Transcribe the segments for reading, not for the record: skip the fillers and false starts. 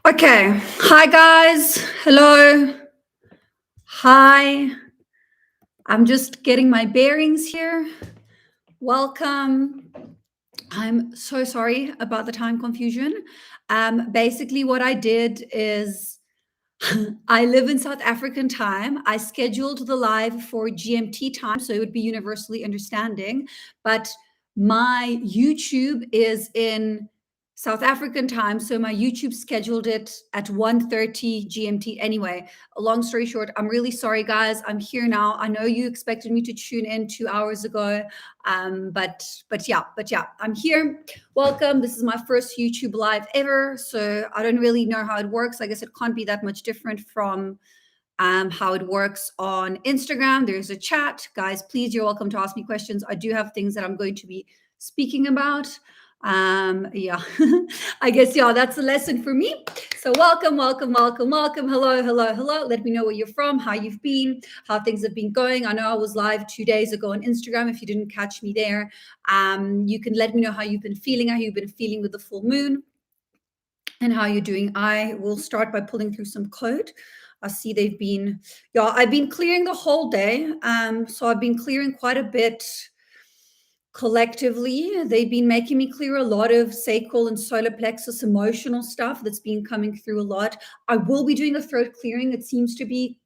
Okay. Hi, guys. Hello. Hi. I'm just getting my bearings here. Welcome. I'm so sorry about the time confusion. Basically, what I did is I live in South African time. I scheduled the live for GMT time, so it would be universally understanding. But my YouTube is in South African time, so my YouTube scheduled it at 1:30 GMT. Anyway, long story short, I'm really sorry, guys. I'm here now. I know you expected me to tune in 2 hours ago, but yeah, I'm here. Welcome. This is my first YouTube live ever, so I don't really know how it works. I guess it can't be that much different from how it works on Instagram. There's a chat. Guys, please, you're welcome to ask me questions. I do have things that I'm going to be speaking about. Yeah, I guess, yeah, that's a lesson for me. So welcome. Hello. Let me know where you're from, how you've been, how things have been going. I know I was live 2 days ago on Instagram. If you didn't catch me there, you can let me know how you've been feeling with the full moon and how you're doing. I will start by pulling through some code. I see I've been clearing the whole day. So I've been clearing quite a bit collectively. They've been making me clear a lot of sacral and solar plexus emotional stuff that's been coming through a lot. I will be doing a throat clearing. It seems to be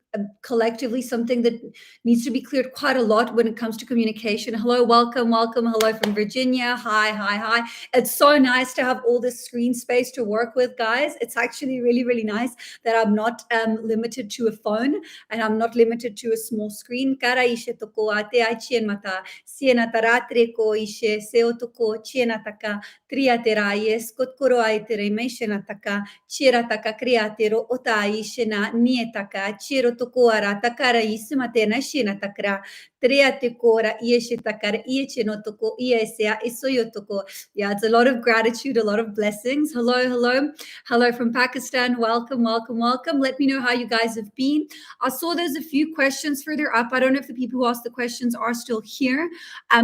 collectively something that needs to be cleared quite a lot when it comes to communication. Hello, welcome. Hello from Virginia. Hi. It's so nice to have all this screen space to work with, guys. It's actually really nice that I'm not limited to a phone and I'm not limited to a small screen. Kara ishe toko ate ai chien mata, siena taratre ko ishe seo toko chiena taka, triatera yes kotkoro aitere meshena taka, chira taka kriatero ota ishena nietaka, chiro tokoara takara ismatena shina takra, triate kora ieshe takara iecheno toko iesea isoyotoko. Yeah, it's a lot of gratitude, a lot of blessings. Hello from Pakistan. Welcome. Let me know how you guys have been. I saw there's a few questions further up. I don't know if the people who asked the questions are still here.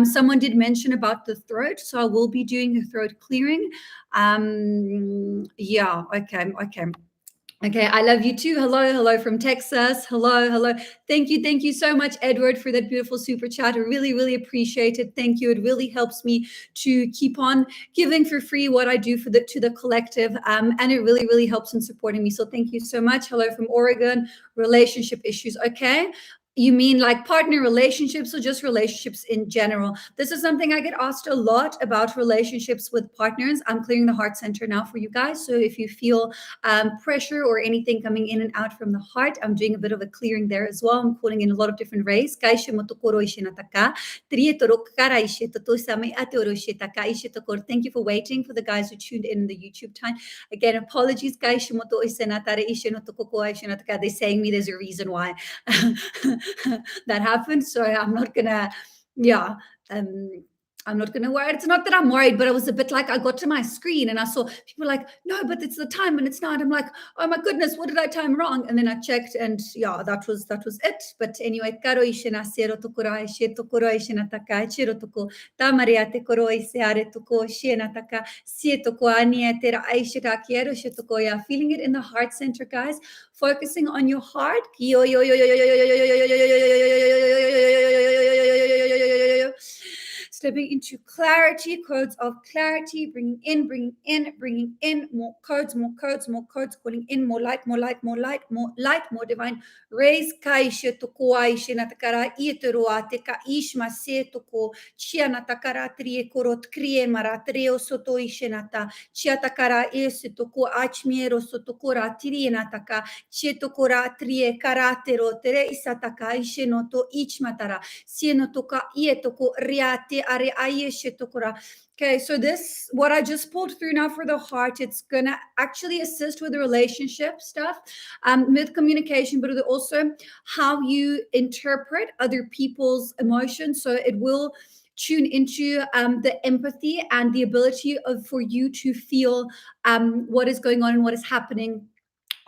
Someone did mention about the throat, so I will be doing a throat clearing. Yeah, okay, I love you too. Hello from Texas. Hello. Thank you so much, Edward, for that beautiful super chat. I really appreciate it. Thank you. It really helps me to keep on giving for free what I do to the collective, and it really helps in supporting me. So thank you so much. Hello from Oregon. Relationship issues. Okay. You mean like partner relationships or just relationships in general? This is something I get asked a lot about, relationships with partners. I'm clearing the heart center now for you guys. So if you feel pressure or anything coming in and out from the heart, I'm doing a bit of a clearing there as well. I'm calling in a lot of different rays. Thank you for waiting, for the guys who tuned in the YouTube time. Again, apologies, guys. They're saying me there's a reason why that happened. So I'm not gonna, I'm not going to worry. It's not that I'm worried, but I was a bit like, I got to my screen and I saw people like, no, but it's the time and it's not. I'm like, oh my goodness, what did I time wrong? And then I checked and yeah, that was it. But anyway, karo ishena sero tokura ishe tokura ishena taka chiro toko tamariate koro iseare toko shena taka sie toko anietera aishe takiero she toko. Yeah, feeling it in the heart center, guys. Focusing on your heart. Stepping into clarity, codes of clarity, bringing in more codes, calling in more light, more divine rays. Kaishe toko aishe natakara ieteroate ka ishma se toko chia natakara trie korot krie mara treo soto ishe nata chia takara ese toko achmiero sotokora trie nataka chia tokora trie karatero tere isataka ishe noto ichmatara sieno toka ietoko riate. Okay, so this, what I just pulled through now for the heart, it's gonna actually assist with the relationship stuff, with communication, but also how you interpret other people's emotions. So it will tune into the empathy and the ability for you to feel what is going on and what is happening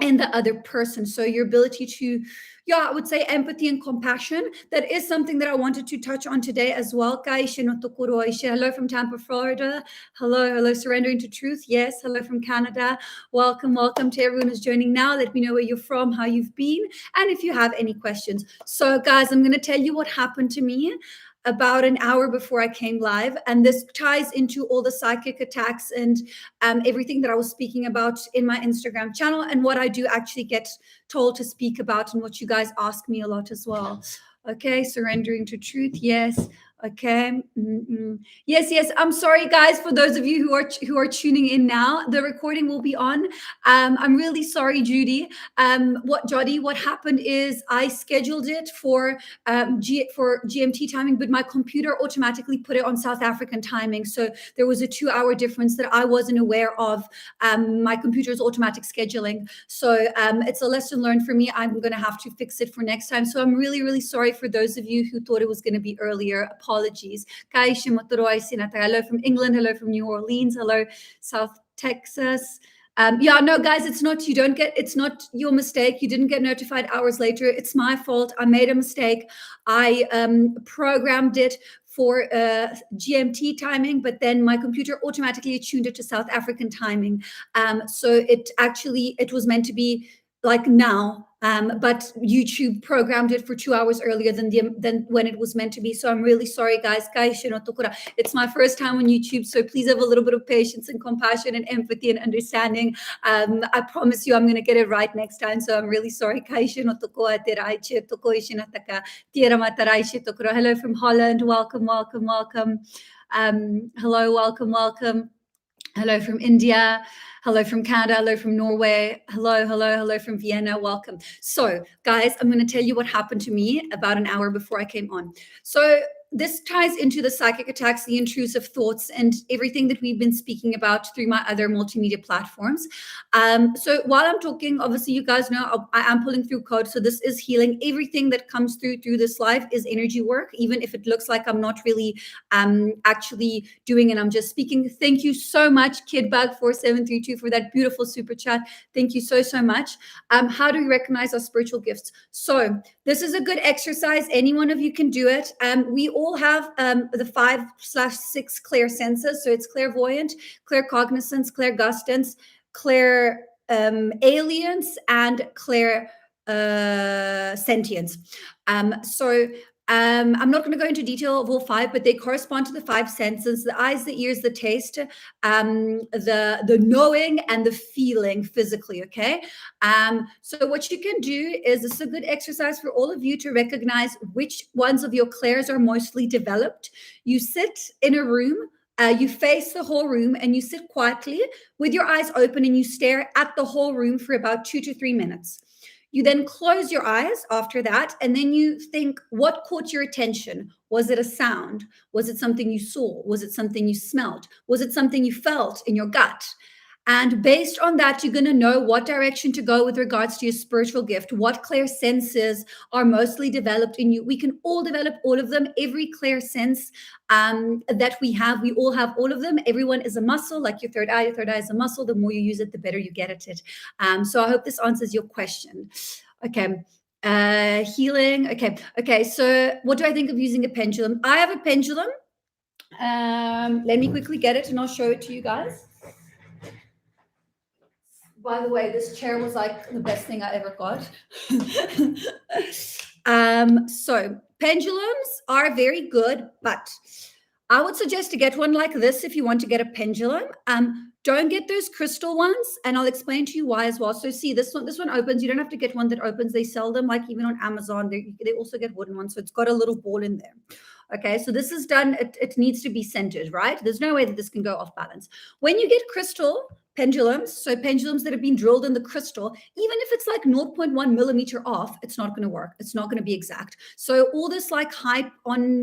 in the other person. So your ability to yeah, I would say empathy and compassion. That is something that I wanted to touch on today as well. Hello from Tampa, Florida. Hello, surrendering to truth. Yes, hello from Canada. Welcome to everyone who's joining now. Let me know where you're from, how you've been, and if you have any questions. So, guys, I'm going to tell you what happened to me about an hour before I came live. And this ties into all the psychic attacks and everything that I was speaking about in my Instagram channel, and what I do actually get told to speak about, and what you guys ask me a lot as well. Okay, surrendering to truth. Yes. Okay. Yes. I'm sorry, guys, for those of you who are tuning in now. The recording will be on. I'm really sorry, Judy. What happened is I scheduled it for GMT timing, but my computer automatically put it on South African timing. So there was a 2-hour difference that I wasn't aware of. My computer's automatic scheduling. So it's a lesson learned for me. I'm going to have to fix it for next time. So I'm really, really sorry for those of you who thought it was going to be earlier. Apologies. Hello from England. Hello from New Orleans. Hello, South Texas. No, guys, it's not your mistake. You didn't get notified hours later. It's my fault. I made a mistake. I programmed it for GMT timing, but then my computer automatically tuned it to South African timing. So it was meant to be like now, but YouTube programmed it for 2 hours earlier than when it was meant to be. So I'm really sorry, guys. It's my first time on YouTube, so please have a little bit of patience and compassion and empathy and understanding. I promise you I'm going to get it right next time, so I'm really sorry. Hello from Holland. Welcome. Hello, welcome. Hello from India. Hello from Canada. Hello from Norway. Hello from Vienna. Welcome. So, guys, I'm going to tell you what happened to me about an hour before I came on. So this ties into the psychic attacks, the intrusive thoughts, and everything that we've been speaking about through my other multimedia platforms. So while I'm talking, obviously you guys know I am pulling through code. So this is healing. Everything that comes through this live is energy work, even if it looks like I'm not really actually doing it. I'm just speaking. Thank you so much, KidBug4732, for that beautiful super chat. Thank you so much. How do we recognize our spiritual gifts? So this is a good exercise. Any one of you can do it. We all have the 5/6 clear senses. So it's clairvoyant, claircognizance, clairgustance, clairalience, and clairsentience. I'm not going to go into detail of all 5, but they correspond to the 5 senses: the eyes, the ears, the taste, the knowing, and the feeling physically. Okay. So what you can do is, this is a good exercise for all of you to recognize which ones of your clairs are mostly developed. You sit in a room. You face the whole room, and you sit quietly with your eyes open, and you stare at the whole room for about 2 to 3 minutes. You then close your eyes after that, and then you think, what caught your attention? Was it a sound? Was it something you saw? Was it something you smelled? Was it something you felt in your gut? And based on that, you're going to know what direction to go with regards to your spiritual gift. What clair senses are mostly developed in you? We can all develop all of them. Every clair sense that we all have all of them. Everyone is a muscle, like your third eye. Your third eye is a muscle. The more you use it, the better you get at it. So I hope this answers your question. Okay. Healing. Okay. So what do I think of using a pendulum? I have a pendulum. Let me quickly get it, and I'll show it to you guys. By the way, this chair was like the best thing I ever got. So pendulums are very good, but I would suggest to get one like this if you want to get a pendulum. Don't get those crystal ones, and I'll explain to you why as well. So see, this one opens. You don't have to get one that opens. They sell them like even on Amazon. They also get wooden ones, so it's got a little ball in there. Okay, so this is done. It needs to be centered, right? There's no way that this can go off balance. When you get crystal pendulums, so pendulums that have been drilled in the crystal, even if it's like 0.1 millimeter off, it's not going to work. It's not going to be exact. So all this like hype on,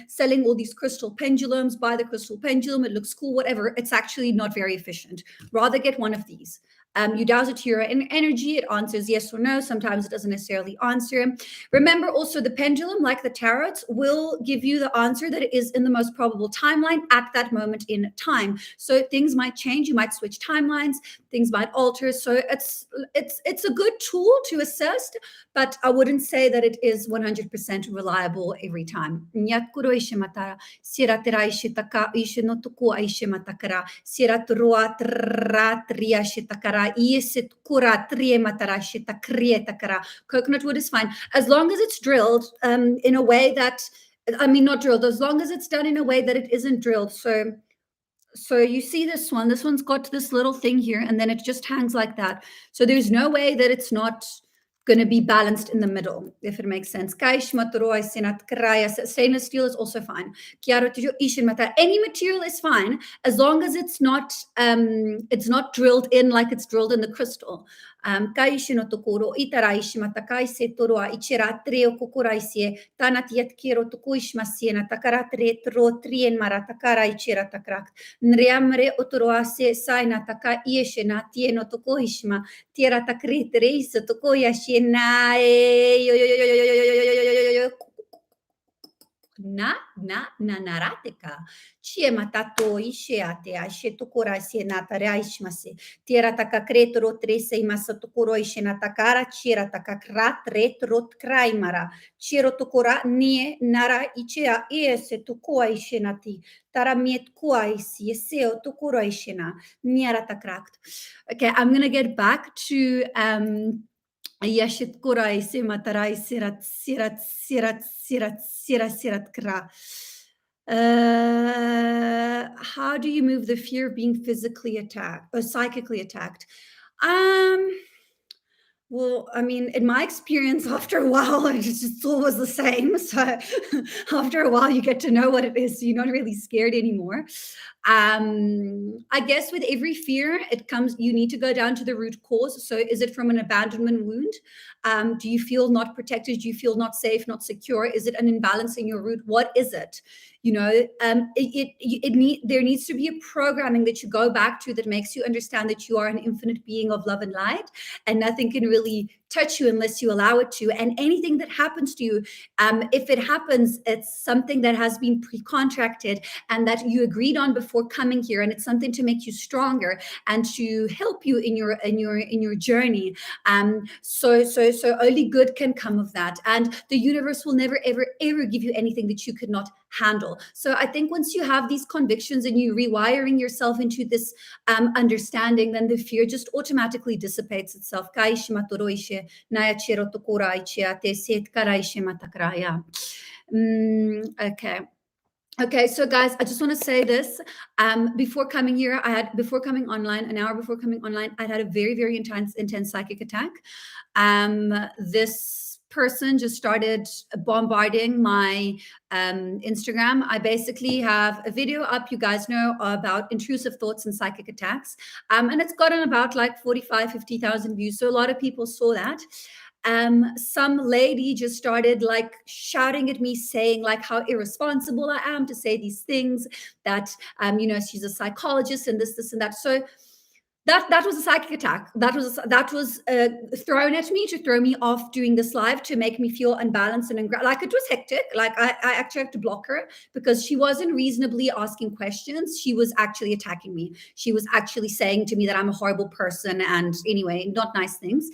selling all these crystal pendulums, buy the crystal pendulum, it looks cool, whatever. It's actually not very efficient. Rather get one of these. You douse it to your energy. It answers yes or no. Sometimes it doesn't necessarily answer. Remember also the pendulum, like the tarot, will give you the answer that is in the most probable timeline at that moment in time. So things might change. You might switch timelines. Things might alter. So it's a good tool to assist, but I wouldn't say that it is 100% reliable every time. Coconut wood is fine as long as it's drilled in a way that, I mean, not drilled, as long as it's done in a way that it isn't drilled. So you see this one's got this little thing here, and then it just hangs like that. So there's no way that it's not going to be balanced in the middle, if it makes sense. Stainless steel is also fine. Any material is fine as long as it's not drilled in like it's drilled in the crystal. Nriamre otoroase saina taka ieshena tieno tokoishma tierra takritrisa tokoyashena na narateka chiema tato isheate ashetokora senata raishmase tierra takakretro trese imasa tokoro ishena takara chiera takakrat retrot kraimara chiero tokora nie nara ichea ese tokoa ishenati taramiet kuaisi eseo tokoro ishena niera takrakt. Okay, I'm going to get back to Yashit kurai sematarai sirat kra. How do you move the fear of being physically attacked or psychically attacked? Well, I mean, in my experience, after a while, it's always the same. So after a while, you get to know what it is. So you're not really scared anymore. I guess with every fear, you need to go down to the root cause. So is it from an abandonment wound? Do you feel not protected? Do you feel not safe, not secure? Is it an imbalance in your root? What is it? There needs to be a programming that you go back to that makes you understand that you are an infinite being of love and light, and nothing can really touch you unless you allow it to. And anything that happens to you, if it happens, it's something that has been pre-contracted and that you agreed on before coming here, and it's something to make you stronger and to help you in your journey. So only good can come of that, and the universe will never ever give you anything that you could not handle. So I think once you have these convictions and you rewiring yourself into this understanding, then the fear just automatically dissipates itself. Okay, so guys, I just want to say this. Before coming online, an hour before coming online, I had a very, very intense psychic attack. This person just started bombarding my Instagram. I basically have a video up, you guys know, about intrusive thoughts and psychic attacks. And it's gotten about like 50,000 views. So a lot of people saw that. Some lady just started like shouting at me, saying like how irresponsible I am to say these things, that she's a psychologist and this and that. So that was a psychic attack. That was thrown at me to throw me off doing this live, to make me feel unbalanced and like it was hectic. Like I actually had to block her because she wasn't reasonably asking questions. She was actually attacking me. She was actually saying to me that I'm a horrible person, and anyway, not nice things.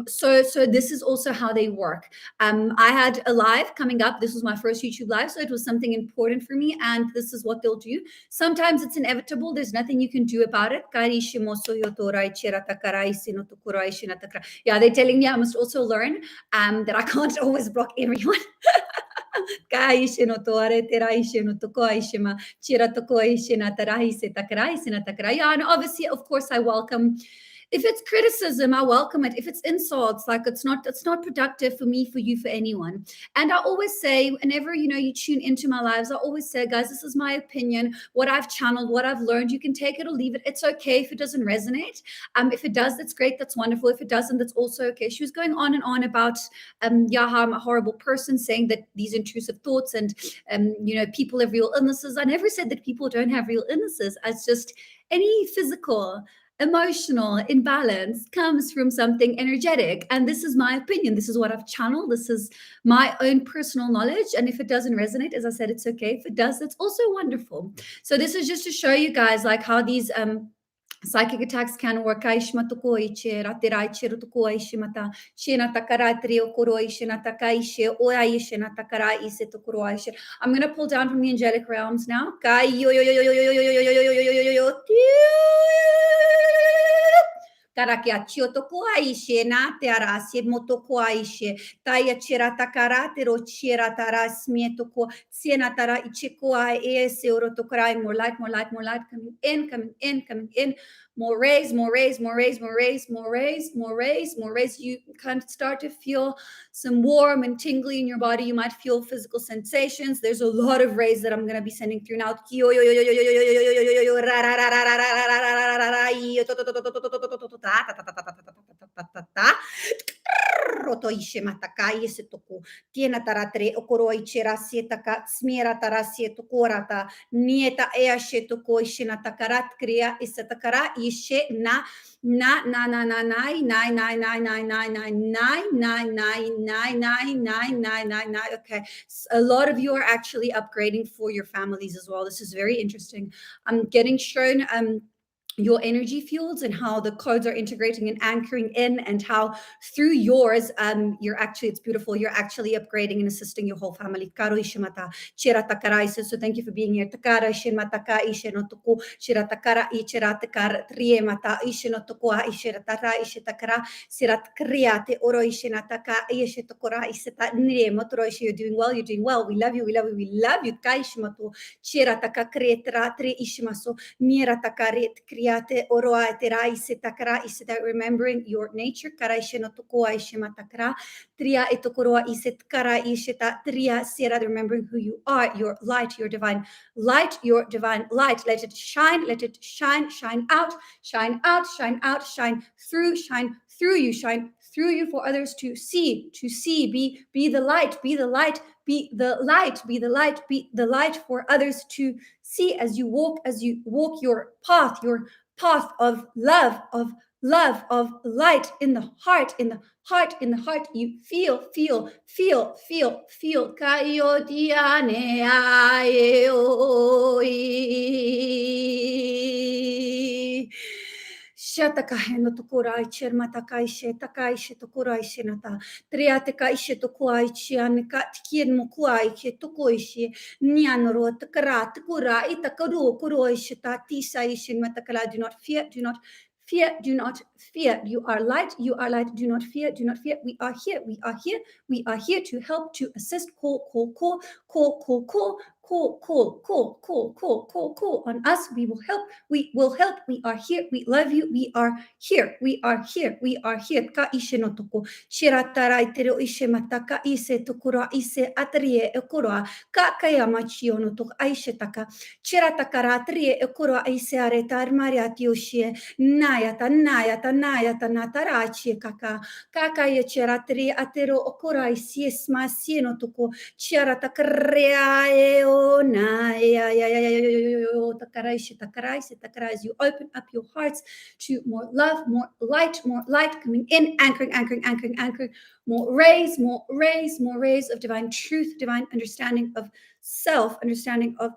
So this is also how they work. I had a live coming up. This was my first YouTube live, so it was something important for me, and this is what they'll do. Sometimes it's inevitable. There's nothing you can do about it. Yeah, they're telling me I must also learn that I can't always block everyone. Yeah, and obviously, of course, I welcome. If it's criticism, I welcome it. If it's insults, like it's not productive for me, for you, for anyone. And I always say, whenever you tune into my lives, I always say, guys, this is my opinion, what I've channeled, what I've learned. You can take it or leave it. It's okay if it doesn't resonate. If it does, that's great, that's wonderful. If it doesn't, that's also okay. She was going on and on about how I'm a horrible person, saying that these intrusive thoughts and people have real illnesses. I never said that people don't have real illnesses. It's just any physical emotional imbalance comes from something energetic. And this is my opinion. This is what I've channeled. This is my own personal knowledge. And if it doesn't resonate, as I said, it's okay. If it does, that's also wonderful. So this is just to show you guys like how these psychic attacks can work. I'm going to pull down from the angelic realms now. Tarakia chiotoku aishe na te arasi motoku aishe taya chirata karate ro chiratara smietoko sienatara ichiko ai seorotokrai more light coming in more rays you can start to feel some warm and tingly in your body. You might feel physical sensations. There's a lot of rays that I'm going to be sending through now. Roto ishe matakai setoku tiena taratre okoroi chera sietaka smiera tarasie tokorata nieta ea shetoko ishe natakarat kriya isetakara ishe na okay, a lot of you are actually upgrading for your families as well. This is very interesting. I'm getting shown your energy fields and how the codes are integrating and anchoring in, and how through yours you're actually, it's beautiful, you're actually upgrading and assisting your whole family. Karo ishimata chiratakara. So thank you for being here. Takara ishimataka ishenotoku chiratakara ichiratakara triemata ishenotoku ishiratara ishitakara siratkriate oro ishinataka ishetokora iseta niemotoro. You're doing well. We love you. Kaishimatu chirataka kretra tri ishimaso miratakaret kriate oroa tera isetakara iseta, remembering your nature. Kara ishenotoku ishimatakara tria etokoroa isetkara isheta tria sera, remembering who you are, your light, your divine light. Let it shine out, shine through you, shine through you for others to see. Be the light for others to see as you walk your path of love, of light in the heart. You feel Kayodiane ae Shataka no tokurai chermatakai shetakai shetokurai shenata triatekai shetokuai chianka tikien mukuai ketokoishi nianoro takara takura itakaru kuroi sheta tisai shinmatakala. Do not fear. You are light. Do not fear. We are here to help, to assist. Call on us. We will help. We are here. We love you. We are here. Ka ishe no toko shiratarai tero ishe mataka ise tokura ise atrie ekura ka kayama chio no toko aishe taka chiratakara atrie ekura ise areta armariati oshie nayata natarachi kaka ye chiratri atero okura ise sma sieno toko chiratakrea as you open up your hearts to more love, more light coming in, anchoring, more rays of divine truth, divine understanding of self, understanding of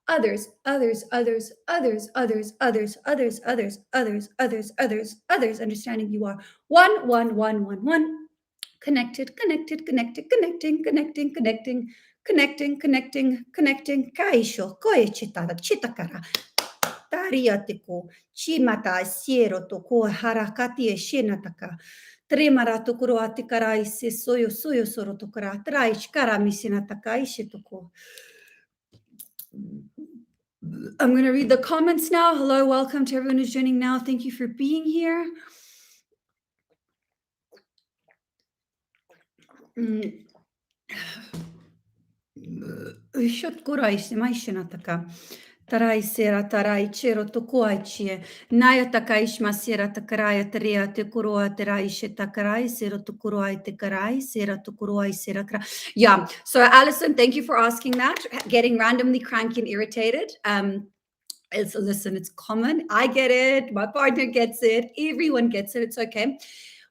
others, understanding you are one. Connecting. Kaisho, koechitara, chitakara, tariatiko, chimata, siero, toko, harakati, shinataka, tremara, tokuro, atikara, ise, soyo, soro, tokara, traish, karamisinataka, ishitoko. I'm going to read the comments now. Hello, welcome to everyone who's joining now. Thank you for being here. Tarai sera tarai chero tokuaichie naya takaish masera takaraya teria te kuroa terai takarai sera tukuroai te karai sera tukuroai sera kra. Yeah, so Alison, thank you for asking that. Getting randomly cranky and irritated. Listen, it's common. I get it. My partner gets it. Everyone gets it. It's okay.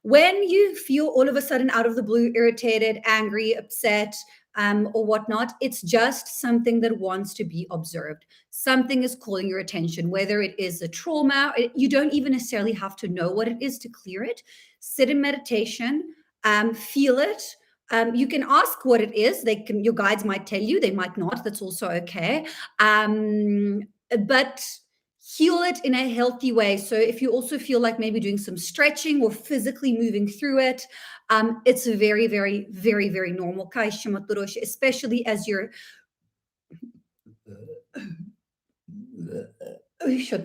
When you feel all of a sudden out of the blue, irritated, angry, upset, or whatnot, it's just something that wants to be observed. Something is calling your attention, whether it is a trauma. You don't even necessarily have to know what it is to clear it. Sit in meditation, feel it. You can ask what it is. Your guides might tell you, they might not. That's also okay. But heal it in a healthy way. So if you also feel like maybe doing some stretching or physically moving through it, it's very, very, very, very normal, especially as you're I've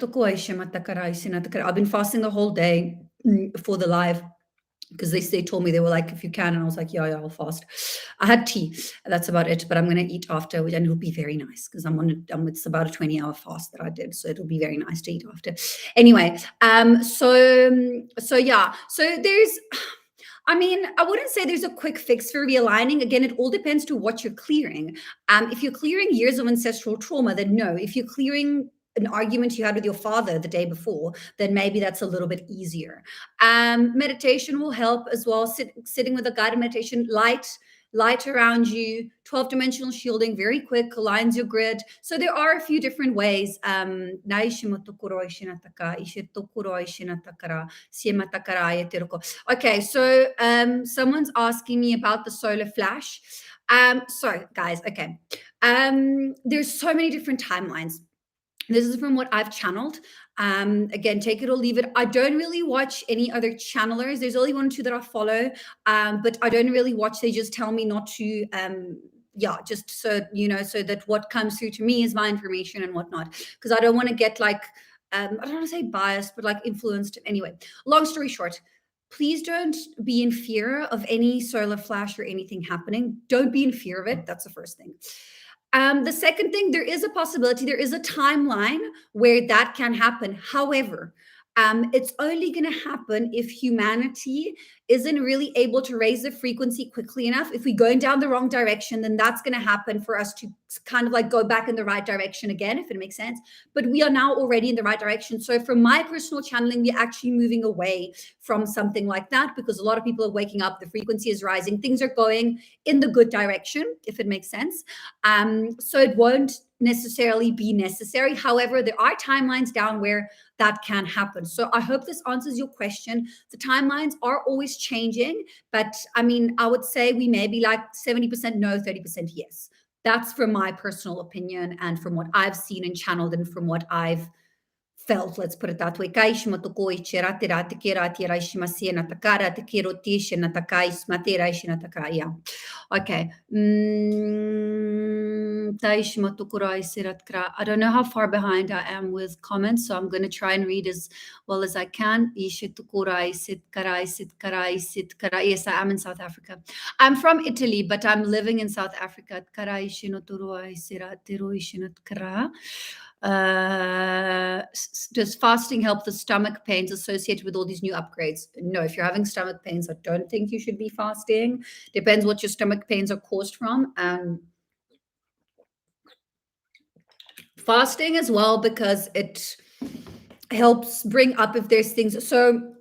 been fasting the whole day for the live, because they told me, they were like, if you can, and I was like, yeah, I'll fast. I had tea, that's about it, but I'm going to eat after, and it'll be very nice, because it's about a 20-hour fast that I did, so it'll be very nice to eat after. Anyway, so yeah, so there's, I wouldn't say there's a quick fix for realigning. Again, it all depends to what you're clearing. If you're clearing years of ancestral trauma, then no. If you're clearing an argument you had with your father the day before, then maybe that's a little bit easier. Meditation will help as well. Sitting with a guided meditation, light around you, 12-dimensional shielding, very quick, aligns your grid. So there are a few different ways. Okay, so someone's asking me about the solar flash. So guys, okay. There's so many different timelines. This is from what I've channeled. Again, take it or leave it. I don't really watch any other channelers. There's only one or two that I follow, but I don't really watch. They just tell me not to, just so, so that what comes through to me is my information and whatnot. Because I don't want to get like, I don't want to say biased, but like influenced. Anyway, long story short, please don't be in fear of any solar flash or anything happening. Don't be in fear of it. That's the first thing. The second thing, there is a possibility, there is a timeline where that can happen. However, it's only going to happen if humanity isn't really able to raise the frequency quickly enough. If we're going down the wrong direction, then that's going to happen for us to kind of like go back in the right direction again, if it makes sense. But we are now already in the right direction. So from my personal channeling, we're actually moving away from something like that, because a lot of people are waking up, the frequency is rising, things are going in the good direction, if it makes sense. So it won't necessarily be necessary. However, there are timelines down where that can happen. So I hope this answers your question. The timelines are always changing, but I would say we may be like 70% no, 30% yes. That's from my personal opinion and from what I've seen and channeled and from what I've felt, let's put it that way. Yeah. Okay. I don't know how far behind I am with comments, so I'm going to try and read as well as I can. Yes, I am in South Africa. I'm from Italy, but I'm living in South Africa. Does fasting help the stomach pains associated with all these new upgrades? No, if you're having stomach pains, I don't think you should be fasting. Depends what your stomach pains are caused from. Fasting as well, because it helps bring up if there's things. So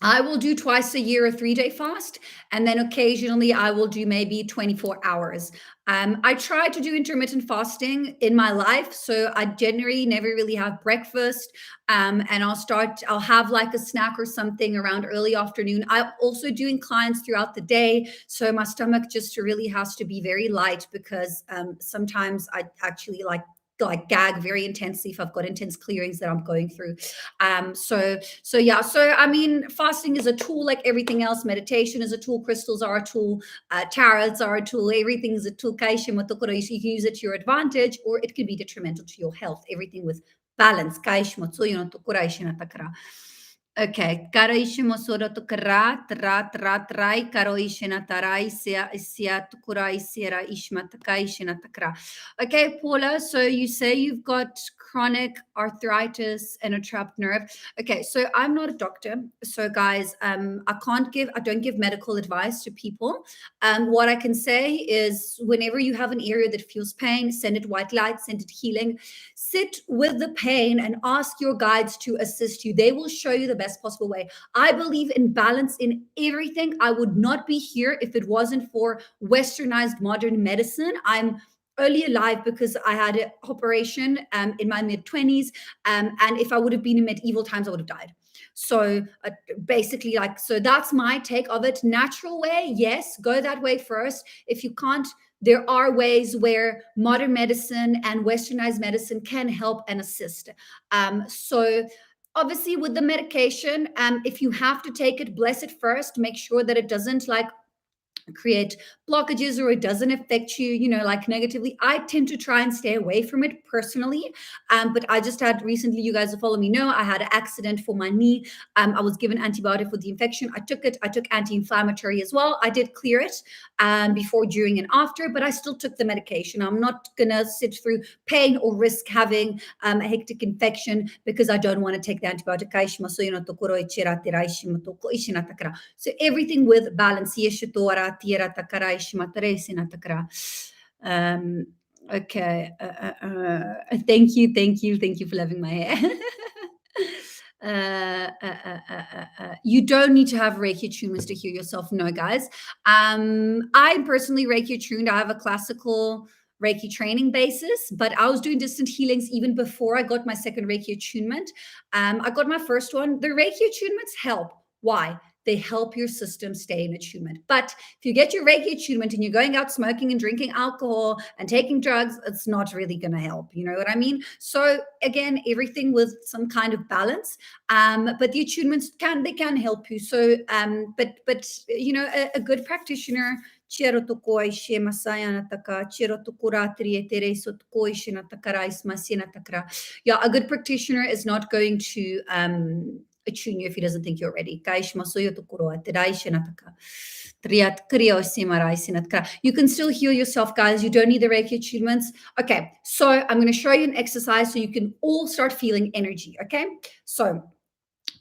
I will do twice a year a 3-day fast, and then occasionally I will do maybe 24 hours. I try to do intermittent fasting in my life, so I generally never really have breakfast, and I'll have like a snack or something around early afternoon. I'm also doing clients throughout the day, so my stomach just really has to be very light, because sometimes I actually like gag very intensely if I've got intense clearings that I'm going through. So fasting is a tool like everything else. Meditation is a tool. Crystals are a tool. Tarots are a tool. Everything is a tool. You can use it to your advantage, or it can be detrimental to your health. Everything with balance. Okay, karo ishimo soro to kara, trai, karo ishina tarai, sia tukurai, sira ishma takai ishina takra. Okay, Paula, so you say you've got chronic arthritis and a trapped nerve. Okay, so I'm not a doctor. So guys, I don't give medical advice to people. What I can say is whenever you have an area that feels pain, send it white light, send it healing. Sit with the pain and ask your guides to assist you. They will show you the best possible way. I believe in balance in everything. I would not be here if it wasn't for westernized modern medicine. I'm early alive because I had an operation in my mid-20s. And if I would have been in medieval times, I would have died. So basically, so that's my take of it. Natural way, yes, go that way first. If you can't, there are ways where modern medicine and westernized medicine can help and assist. So obviously with the medication, if you have to take it, bless it first. Make sure that it doesn't create blockages or it doesn't affect you, negatively. I tend to try and stay away from it personally. But I just had recently, you guys who follow me know, I had an accident for my knee. I was given antibiotic for the infection. I took it. I took anti-inflammatory as well. I did clear it before, during, and after, but I still took the medication. I'm not gonna sit through pain or risk having a hectic infection because I don't want to take the antibiotic. So everything with balance. Okay. Thank you for loving my hair. You don't need to have Reiki attunements to hear yourself. No, guys. I'm personally Reiki attuned. I have a classical Reiki training basis, but I was doing distant healings even before I got my second Reiki attunement. I got my first one. The Reiki attunements help. Why? They help your system stay in attunement. But if you get your Reiki attunement and you're going out smoking and drinking alcohol and taking drugs, it's not really going to help. You know what I mean? So again, everything with some kind of balance. But the attunements can help you. So, but a good practitioner. Yeah, a good practitioner is not going to attune you if he doesn't think you're ready. You can still heal yourself, guys. You don't need the Reiki attunements. Okay, so I'm going to show you an exercise so you can all start feeling energy. Okay, so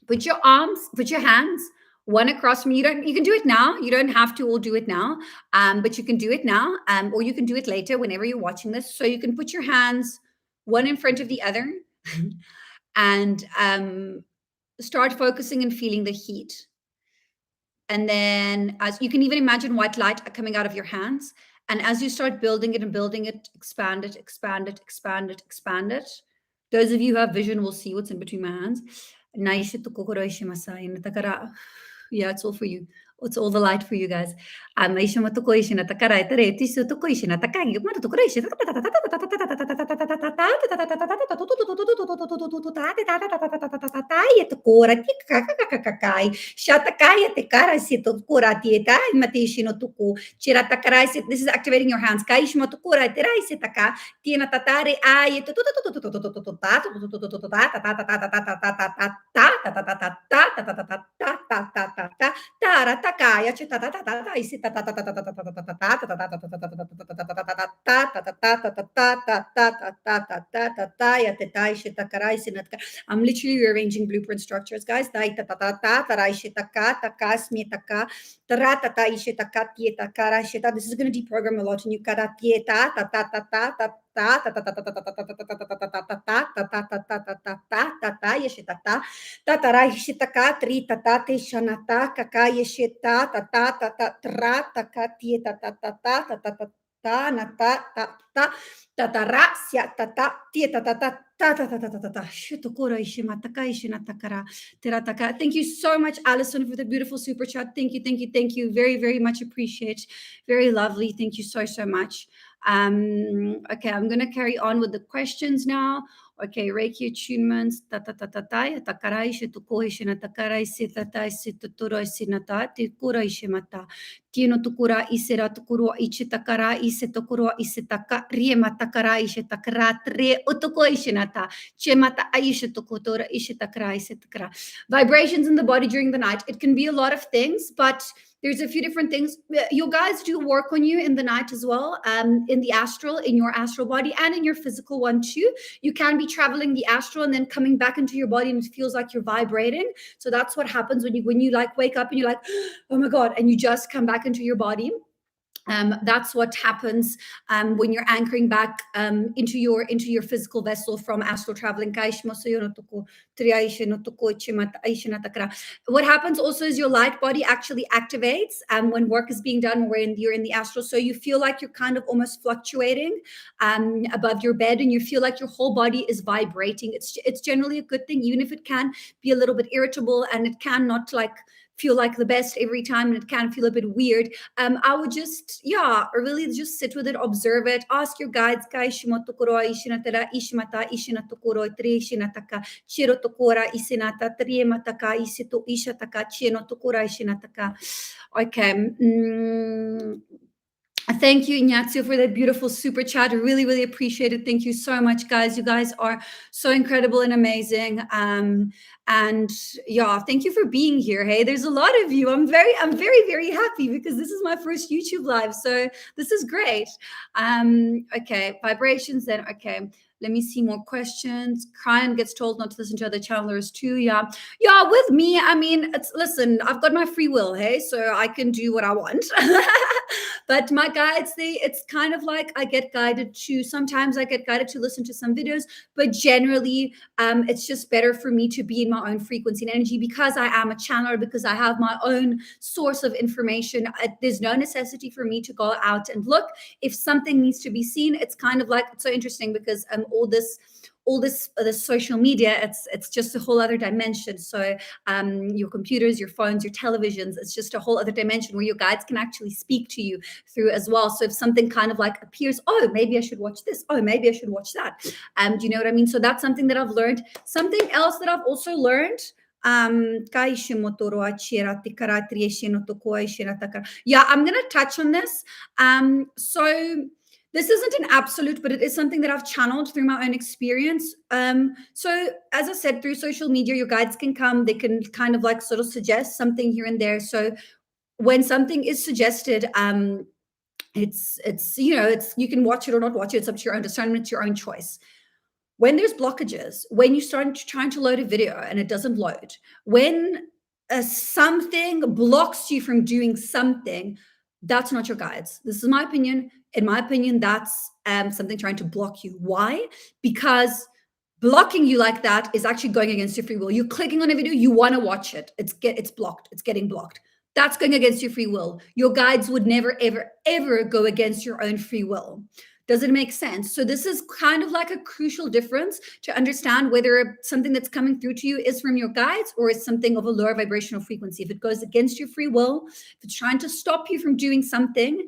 put your hands one across from you. You can do it now. You don't have to all do it now, but you can do it now, or you can do it later whenever you're watching this. So you can put your hands one in front of the other, and start focusing and feeling the heat. And then as you can even imagine white light coming out of your hands. And as you start building it and building it, expand it, expand it, expand it, expand it. Those of you who have vision will see what's in between my hands. Yeah, it's all for you. It's all the light for you guys. This is activating your hands. I'm literally rearranging blueprint structures, guys. This is going to deprogram a lot in you. Thank you so much, Alison, for the beautiful super chat. Thank you. Very, very much appreciate. Very lovely. Thank you so much. Okay, I'm going to carry on with the questions now. Okay, Reiki attunements. Tino tukura isera tukuro ichitakara isetukuro isetaka riematakara ishetakara tre utoko ishinata chemata aishatukotora ishitakara isetakara. Vibrations in the body during the night. It can be a lot of things, but there's a few different things. You guys do work on you in the night as well, in the astral, in your astral body, and in your physical one too. You can be traveling the astral and then coming back into your body, and it feels like you're vibrating. So that's what happens when you like wake up and you're like, oh my God, and you just come back into your body. That's what happens when you're anchoring back into your physical vessel from astral traveling. What happens also is your light body actually activates when work is being done when you're in the astral. So you feel like you're kind of almost fluctuating above your bed, and you feel like your whole body is vibrating. It's generally a good thing, even if it can be a little bit irritable and it can not like feel like the best every time, and it can feel a bit weird. I would just, really just sit with it, observe it, ask your guides, okay. Thank you, Ignazio, for that beautiful super chat. I really, really appreciate it. Thank you so much, guys. You guys are so incredible and amazing. And thank you for being here. Hey, there's a lot of you. I'm very, very happy because this is my first YouTube live. So this is great. Okay, vibrations then. Okay. Let me see more questions. Cryan gets told not to listen to other channelers too. Yeah, with me, I mean, listen, I've got my free will, hey, so I can do what I want. But my guides, it's kind of like sometimes I get guided to listen to some videos, but generally it's just better for me to be in my own frequency and energy because I am a channeler, because I have my own source of information. There's no necessity for me to go out and look. If something needs to be seen, it's kind of like, it's so interesting because all this social media, it's just a whole other dimension. So your computers, your phones, your televisions, it's just a whole other dimension where your guides can actually speak to you through as well. So if something kind of like appears, oh, maybe I should watch this, oh, maybe I should watch that, do you know what I mean? So that's something that I've learned. Something else that I've also learned, yeah, I'm gonna touch on this. So this isn't an absolute, but it is something that I've channeled through my own experience. So as I said, through social media, your guides can come, they can kind of like sort of suggest something here and there. So when something is suggested, it's you can watch it or not watch it. It's up to your own discernment, it's your own choice. When there's blockages, when you start trying to load a video and it doesn't load, when something blocks you from doing something, that's not your guides. This is my opinion. In my opinion, that's something trying to block you. Why? Because blocking you like that is actually going against your free will. You're clicking on a video, you want to watch it. It's blocked. It's getting blocked. That's going against your free will. Your guides would never, ever, ever go against your own free will. Does it make sense? So this is kind of like a crucial difference to understand whether something that's coming through to you is from your guides or is something of a lower vibrational frequency. If it goes against your free will, if it's trying to stop you from doing something,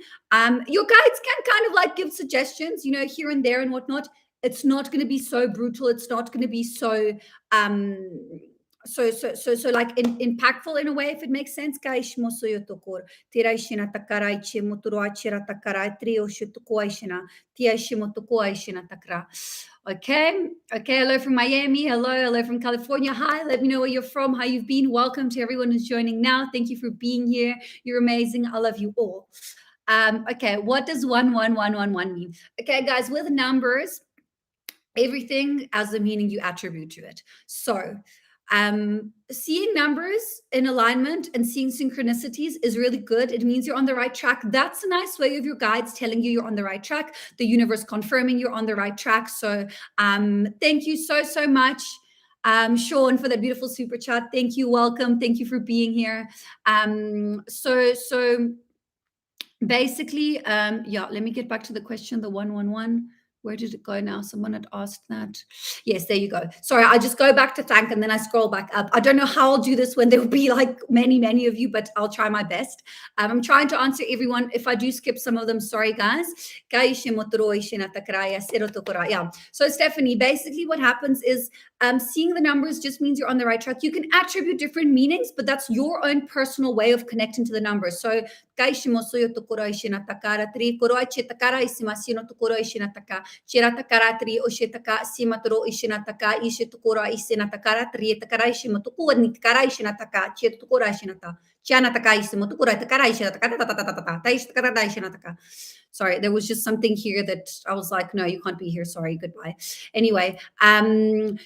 your guides can kind of like give suggestions, here and there and whatnot. It's not going to be so brutal. It's not going to be so like impactful in a way, if it makes sense. Okay, hello from Miami, hello from California. Hi, let me know where you're from, how you've been. Welcome to everyone who's joining now. Thank you for being here. You're amazing. I love you all. Okay, what does 11111 mean? Okay, guys, with numbers, everything has the meaning you attribute to it. So seeing numbers in alignment and seeing synchronicities is really good. It means you're on the right track. That's a nice way of your guides telling you you're on the right track, the universe confirming you're on the right track. So thank you so much, Sean, for that beautiful super chat. Thank you. Welcome. Thank you for being here. So basically, let me get back to the question, the 111. Where did it go now? Someone had asked that. Yes, there you go. Sorry, I just go back to thank and then I scroll back up. I don't know how I'll do this when there will be like many of you, but I'll try my best. I'm trying to answer everyone. If I do skip some of them, sorry guys. Yeah. So Stephanie, basically what happens is seeing the numbers just means you're on the right track. You can attribute different meanings, but that's your own personal way of connecting to the numbers. So Shiratakarati Oshetaka Simatro Ishinataka Ishitukura Isinatakara Trietakarashimotuku and Nikarashinataka Chetukurashinata Chanataka Isimotukura Takarashinataka. Sorry, there was just something here that I was like, no, you can't be here. Sorry, goodbye. Anyway,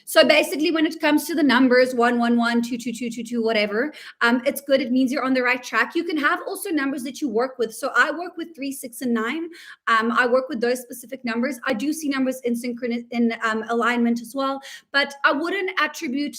so basically when it comes to the numbers 111, 22222, whatever, it's good. It means you're on the right track. You can have also numbers that you work with. So I work with 3, 6, and 9. I work with those specific numbers. I do see numbers in alignment as well, but I wouldn't attribute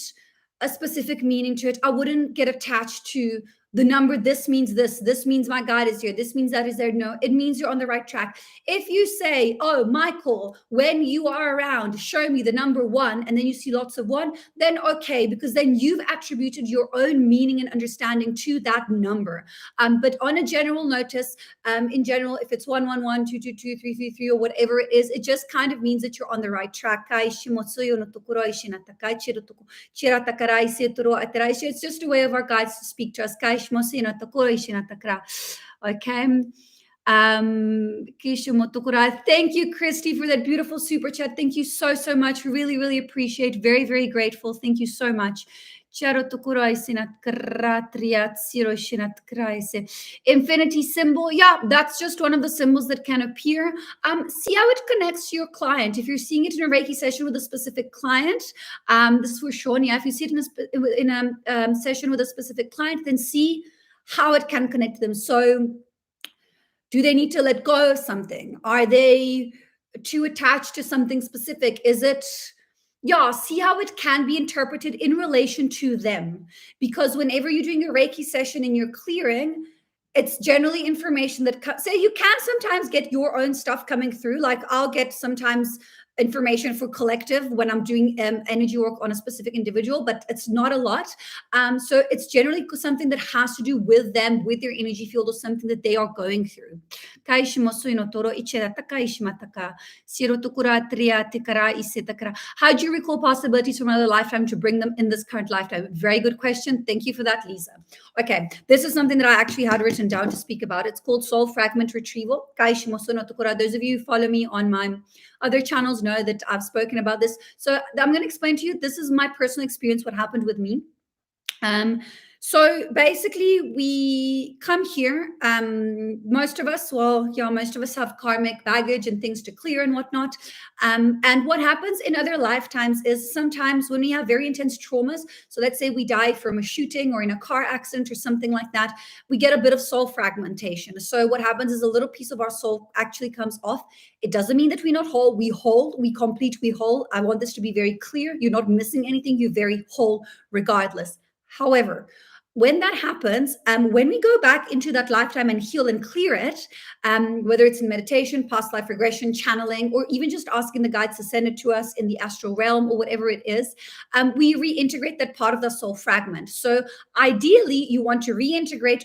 a specific meaning to it. I wouldn't get attached to the number, this means this means my God is here, this means that is there. No, it means you're on the right track. If you say, oh, Michael, when you are around, show me the number 1, and then you see lots of 1, then okay, because then you've attributed your own meaning and understanding to that number. But on a general notice, in general, if it's 111, 222, 333, or whatever it is, it just kind of means that you're on the right track. It's just a way of our guides to speak to us. Okay. Thank you, Christy, for that beautiful super chat. Thank you so much. Really appreciate. Very grateful. Thank you so much. Infinity symbol. Yeah, that's just one of the symbols that can appear. See how it connects to your client. If you're seeing it in a Reiki session with a specific client, this is for Sean. Yeah, if you see it in a session with a specific client, then see how it can connect to them. So do they need to let go of something? Are they too attached to something specific? Is it, yeah, see how it can be interpreted in relation to them. Because whenever you're doing a Reiki session and you're clearing, it's generally information that, say you can sometimes get your own stuff coming through. Like I'll get sometimes information for collective when I'm doing energy work on a specific individual, but it's not a lot. So it's generally something that has to do with them, with their energy field, or something that they are going through. How do you recall possibilities from another lifetime to bring them in this current lifetime? Very good question. Thank you for that, Lisa. Okay, this is something that I actually had written down to speak about. It's called soul fragment retrieval. Those of you who follow me on my other channels know that I've spoken about this. So I'm going to explain to you, this is my personal experience, what happened with me. So basically we come here, most of us have karmic baggage and things to clear and whatnot. And what happens in other lifetimes is sometimes when we have very intense traumas, so let's say we died from a shooting or in a car accident or something like that, we get a bit of soul fragmentation. So what happens is a little piece of our soul actually comes off. It doesn't mean that we're not whole. We whole, we complete, we whole. I want this to be very clear. You're not missing anything. You're very whole regardless. However, when that happens, when we go back into that lifetime and heal and clear it, whether it's in meditation, past life regression, channeling, or even just asking the guides to send it to us in the astral realm or whatever it is, we reintegrate that part of the soul fragment. So ideally, you want to reintegrate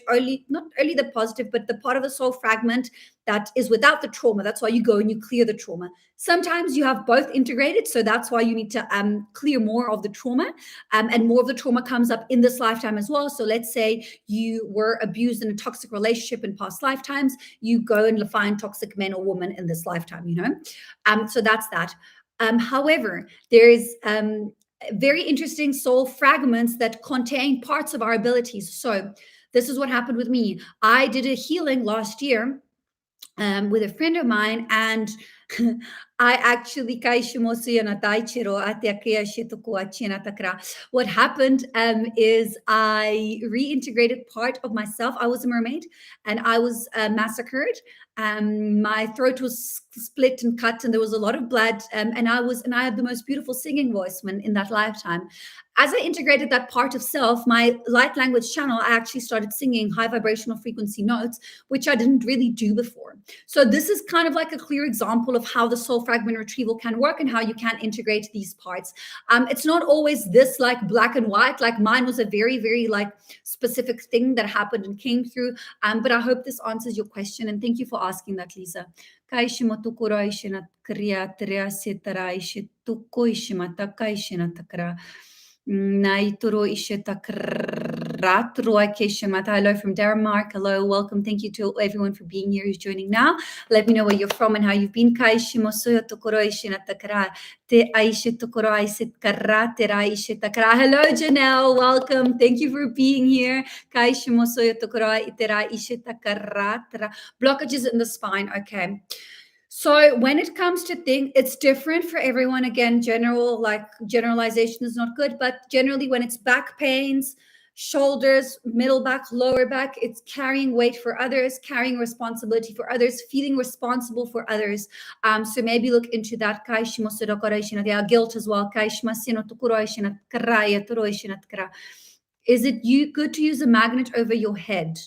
not only the positive, but the part of the soul fragment that is without the trauma. That's why you go and you clear the trauma. Sometimes you have both integrated, so that's why you need to clear more of the trauma, and more of the trauma comes up in this lifetime as well. So let's say you were abused in a toxic relationship in past lifetimes, you go and find toxic men or women in this lifetime, so that's that. However, there is very interesting soul fragments that contain parts of our abilities. So this is what happened with me. I did a healing last year with a friend of mine, and I actually what happened is I reintegrated part of myself. I was a mermaid and I was massacred. My throat was split and cut and there was a lot of blood, and I had the most beautiful singing voice when in that lifetime. As I integrated that part of self, my light language channel, I actually started singing high vibrational frequency notes, which I didn't really do before. So this is kind of like a clear example of how the soul soul fragment retrieval can work and how you can integrate these parts. It's not always this like black and white. Like mine was a very, very like specific thing that happened and came through. But I hope this answers your question, and thank you for asking that, Lisa. Hello from Denmark. Hello, welcome. Thank you to everyone for being here who's joining now. Let me know where you're from and how you've been. Hello, Janelle. Welcome. Thank you for being here. Blockages in the spine. Okay. So when it comes to things, it's different for everyone. Again, generalization is not good, but generally when it's back pains, shoulders, middle back, lower back, it's carrying weight for others, carrying responsibility for others, feeling responsible for others. So maybe look into that. Guilt as well. Is it good to use a magnet over your head?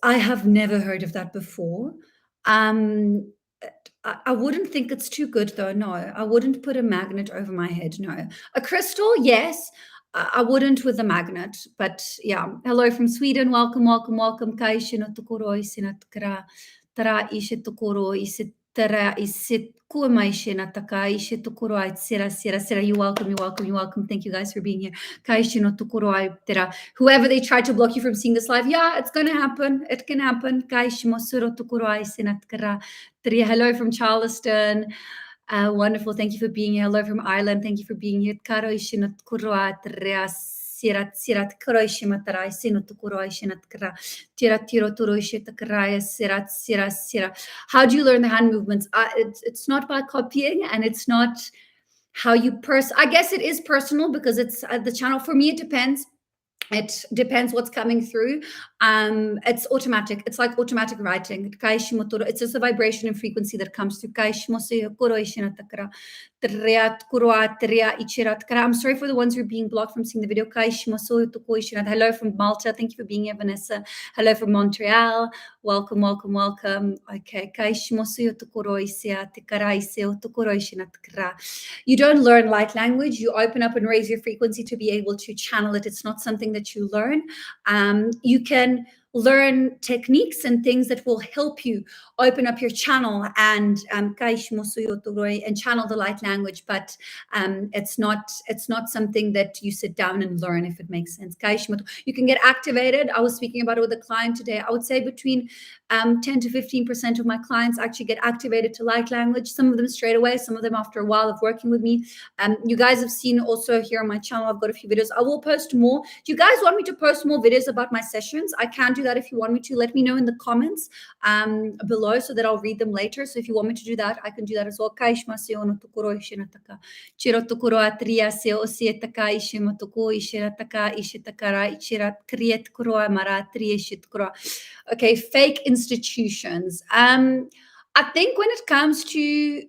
I have never heard of that before. I wouldn't think it's too good though. No, I wouldn't put a magnet over my head. No, a crystal, yes. I wouldn't with a magnet, but yeah. Hello from Sweden. Welcome, welcome, welcome. You're welcome, you're welcome, you're welcome. Thank you guys for being here. Whoever they try to block you from seeing this live, yeah, it's going to happen. It can happen. Hello from Charleston. Wonderful. Thank you for being here. Hello from Ireland. Thank you for being here. How do you learn the hand movements? It's not by copying, and it's not how you I guess it is personal because it's the channel. For me, it depends. It depends what's coming through. It's automatic. It's like automatic writing. It's just a vibration and frequency that comes through. I'm sorry for the ones who are being blocked from seeing the video. Hello from Malta. Thank you for being here, Vanessa. Hello from Montreal. Welcome, welcome, welcome. Okay. You don't learn light language. You open up and raise your frequency to be able to channel it. It's not something that you learn. You can learn techniques and things that will help you open up your channel and channel the light language, but it's not something that you sit down and learn, if it makes sense. You can get activated. I was speaking about it with a client today. I would say between 10 to 15% of my clients actually get activated to light language. Some of them straight away, some of them after a while of working with me. You guys have seen also here on my channel, I've got a few videos. I will post more. Do you guys want me to post more videos about my sessions? I can do that if you want me to. Let me know in the comments below so that I'll read them later. So if you want me to do that, I can do that as well. Okay, fake institutions. I think when it comes to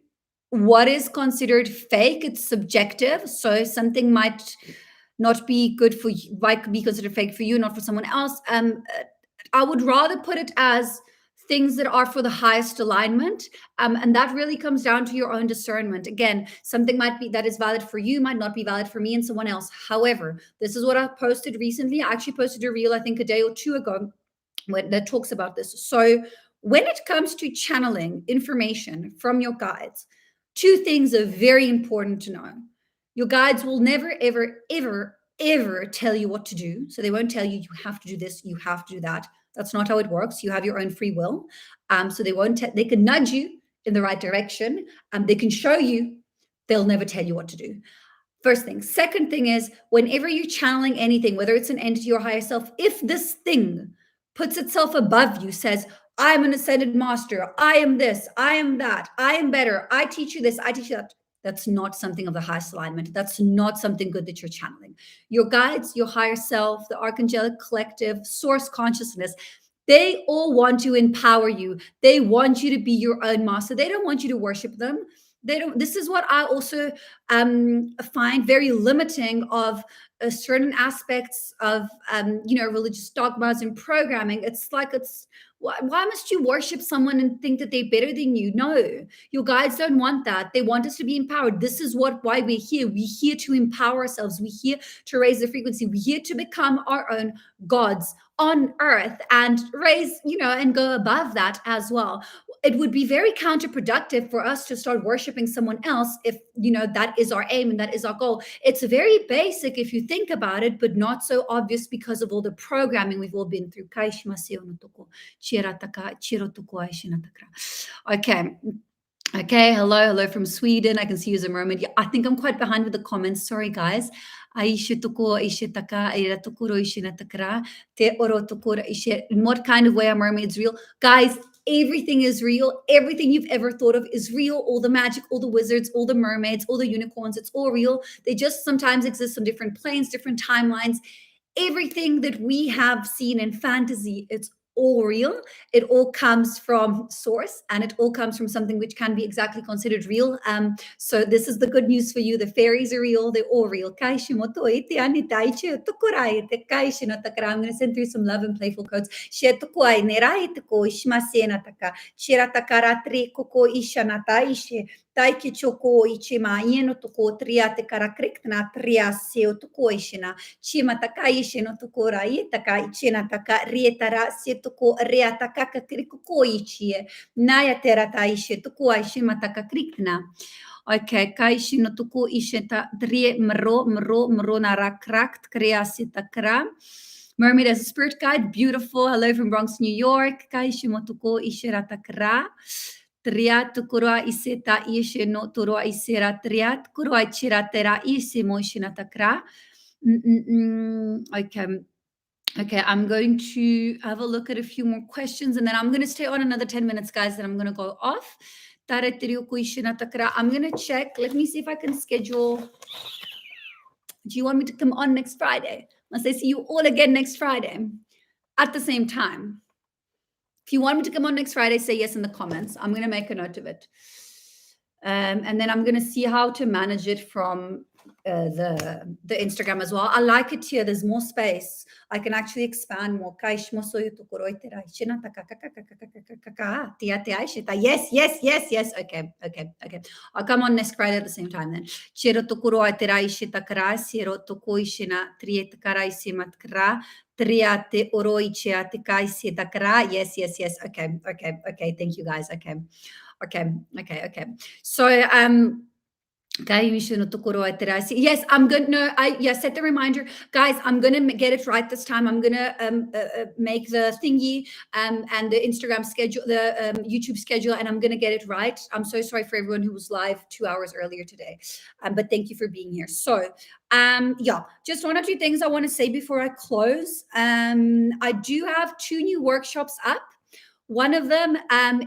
what is considered fake, it's subjective. So something might not be good for you, might be considered fake for you, not for someone else. I would rather put it as things that are for the highest alignment. And that really comes down to your own discernment. Again, something might be that is valid for you, might not be valid for me and someone else. However, this is what I posted recently. I actually posted a reel, I think a day or two ago, that talks about this. So when it comes to channeling information from your guides, two things are very important to know. Your guides will never, ever, ever, ever tell you what to do. So they won't tell you, you have to do this, you have to do that. That's not how it works. You have your own free will. So they can nudge you in the right direction. They can show you, they'll never tell you what to do. First thing. Second thing is, whenever you're channeling anything, whether it's an entity or higher self, if this thing puts itself above you, says, I'm an ascended master, I am this, I am that, I am better, I teach you this, I teach you that. That's not something of the highest alignment. That's not something good that you're channeling. Your guides, your higher self, the archangelic collective, source consciousness, they all want to empower you. They want you to be your own master. They don't want you to worship them. They don't. This is what I also find very limiting of certain aspects of religious dogmas and programming. It's like Why must you worship someone and think that they're better than you? No, your guides don't want that. They want us to be empowered. This is why we're here. We're here to empower ourselves. We're here to raise the frequency. We're here to become our own gods on earth and raise, and go above that as well. It would be very counterproductive for us to start worshiping someone else if, that is our aim and that is our goal. It's very basic if you think about it, but not so obvious because of all the programming we've all been through. Okay. Okay, hello from Sweden. I can see you as a mermaid. Yeah, I think I'm quite behind with the comments. Sorry, guys. In what kind of way are mermaids real? Guys, everything is real. Everything you've ever thought of is real. All the magic, all the wizards, all the mermaids, all the unicorns, it's all real. They just sometimes exist on different planes, different timelines. Everything that we have seen in fantasy, it's all real. It all comes from source, and it all comes from something which can be exactly considered real. So this is the good news for you. The fairies are real. They're all real. I'm going to send through some love and playful quotes. Taiki choko ichima yeno toko triate karakriktna triaseo toko ishina chima takai shino toko rai takai china taka rietara se toko reataka kakriko ichie naya terata ishe toko ishima taka kriktna. Okay, kai shino toko isheta drie mro narakrakt kreasita kra. Mermaid as a spirit guide, beautiful. Hello from Bronx, New York. Kai shimotoko ishirata kra. Triat kurua iseta ishe no turua isera triat kurua chiratera ise moshinatakra. Okay, I'm going to have a look at a few more questions, and then I'm going to stay on another 10 minutes, guys, then I'm going to go off. I'm going to check. Let me see if I can schedule. Do you want me to come on next Friday? Must I see you all again next Friday at the same time? If you want me to come on next Friday, say yes in the comments. I'm going to make a note of it. And then I'm going to see how to manage it from the Instagram as well. I like it here. There's more space. I can actually expand more. Yes. Okay. I'll come on next Friday at the same time then. Triate oroicheate kaisi takra. Yes. Okay. Thank you, guys. Okay. So yes, I'm good. No, set the reminder, guys. I'm gonna get it right this time. I'm gonna make the thingy and the Instagram schedule, the YouTube schedule, and I'm gonna get it right. I'm so sorry for everyone who was live 2 hours earlier today, but thank you for being here. So just one or two things I want to say before I close. I do have 2 new workshops up. One of them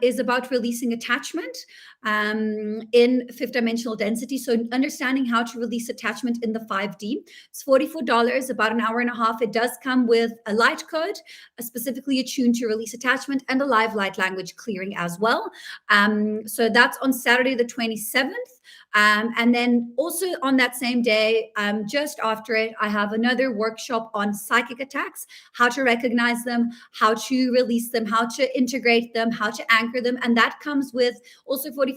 is about releasing attachment in 5th dimensional density. So understanding how to release attachment in the 5D. It's $44, about an hour and a half. It does come with a light code, specifically attuned to release attachment, and a live light language clearing as well. So that's on Saturday the 27th. And then also on that same day, just after it, I have another workshop on psychic attacks, how to recognize them, how to release them, how to integrate them, how to anchor them. And that comes with also $44,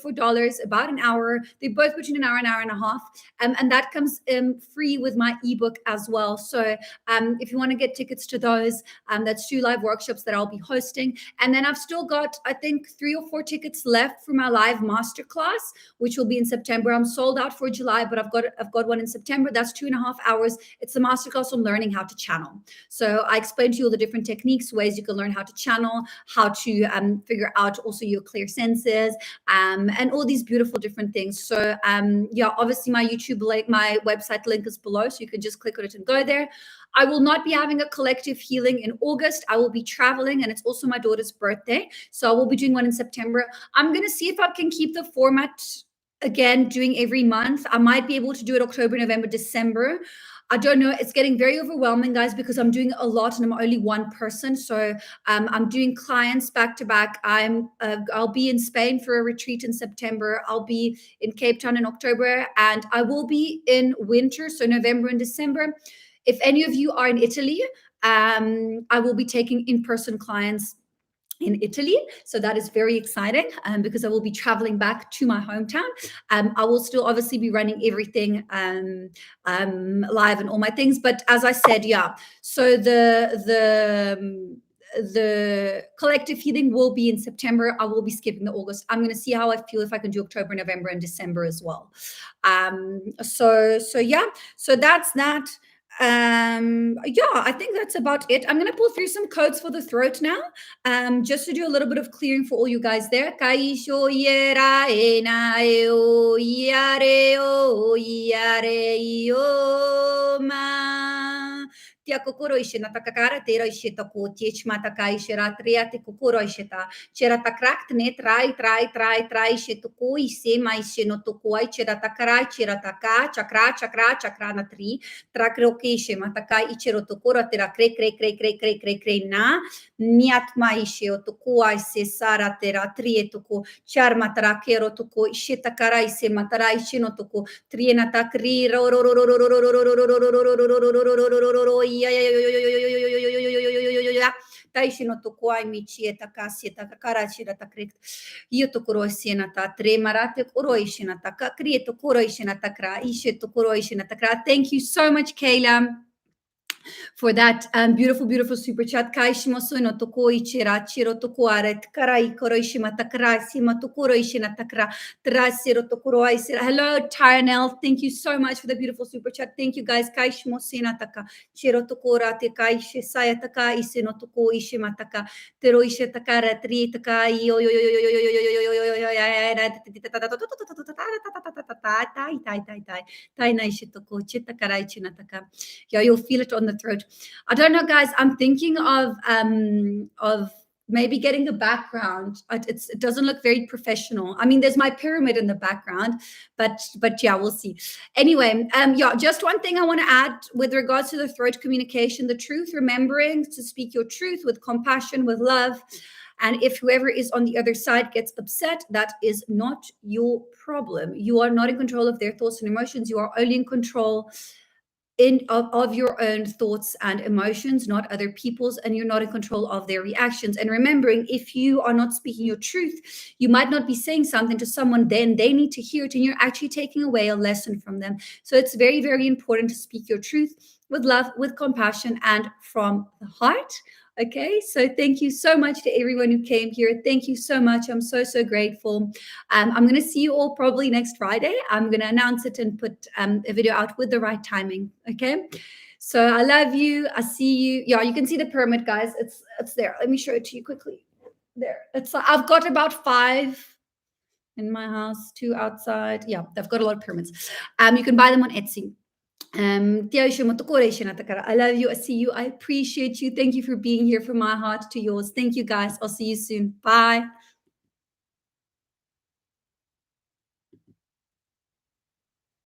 about an hour. They're both between an hour and a half. And that comes free with my ebook as well. So if you want to get tickets to those, that's 2 live workshops that I'll be hosting. And then I've still got, I think, 3 or 4 tickets left for my live masterclass, which will be in September. I'm sold out for July, but I've got one in September. That's 2.5 hours. It's a masterclass on learning how to channel. So I explained to you all the different techniques, ways you can learn how to channel, how to figure out also your clear senses, and all these beautiful different things. So obviously my YouTube link, my website link is below, so you can just click on it and go there. I will not be having a collective healing in August. I will be traveling, and it's also my daughter's birthday. So I will be doing one in September. I'm going to see if I can keep the format again, doing every month. I might be able to do it October, November, December. I don't know. It's getting very overwhelming, guys, because I'm doing a lot and I'm only one person. So I'm doing clients back to back. I'll be in Spain for a retreat in September. I'll be in Cape Town in October, and I will be in winter, so November and December. If any of you are in Italy, I will be taking in-person clients in Italy. So that is very exciting because I will be traveling back to my hometown. I will still obviously be running everything live and all my things. But as I said, yeah, so the collective healing will be in September. I will be skipping the August. I'm going to see how I feel if I can do October, November, and December as well. So yeah, so that's that. Yeah, I think that's about it. I'm going to pull through some codes for the throat now, just to do a little bit of clearing for all you guys there. Kaisho yera ena eo yare o yare yo ma. Tia kokoro ishe na takakara tera ishe tako tiech mata kai shera tria te kokoro ishe ta chera takrakt ne trai ishe toko ise ma ishe no toko ai chera takara chera taka chakra na tri trakroke matakai ichero tokora tera kre na niatma ishe otoko ise sara tera tri toko charma tara kero toko ishe takara ise matara ishe no toko triena takri Taishi no toko ai michi takasi takara chira takrek io tokoro siena ta tre marate koro ishina taka kri tokoro ishina takra ishe tokoro ishina takra. Thank you so much, Kayla, for that beautiful super chat. Kai shimoso no toko ichira chiro toko aret karai koro ishima takra sima tokoro ishina takra trasiro tokoro aisira. Hello, Tyrnell. Thank you so much for the beautiful super chat. Thank you, guys. Kai shimoso na taka chiro tokora te kai saya taka ise no toko ishima taka tero ishe takara tri taka yo yeah, you'll feel it on the throat. I don't know, guys. I'm thinking of maybe getting a background. It doesn't look very professional. I mean, there's my pyramid in the background, but yeah, we'll see. Anyway, yeah, just one thing I want to add with regards to the throat communication, the truth, remembering to speak your truth with compassion, with love. And if whoever is on the other side gets upset, that is not your problem. You are not in control of their thoughts and emotions. You are only in control of your own thoughts and emotions, not other people's, and you're not in control of their reactions. And remembering, if you are not speaking your truth, you might not be saying something to someone, then they need to hear it, and you're actually taking away a lesson from them. So it's very, very important to speak your truth with love, with compassion, and from the heart. Okay, so thank you so much to everyone who came here. Thank you so much. I'm so grateful. I'm going to see you all probably next Friday. I'm going to announce it and put a video out with the right timing. Okay, so I love you. I see you. Yeah, you can see the pyramid, guys. It's there. Let me show it to you quickly. There. I've got about 5 in my house, 2 outside. Yeah, I've got a lot of pyramids. You can buy them on Etsy. I love you. I see you. I appreciate you. Thank you for being here, from my heart to yours. Thank you, guys. I'll see you soon. Bye.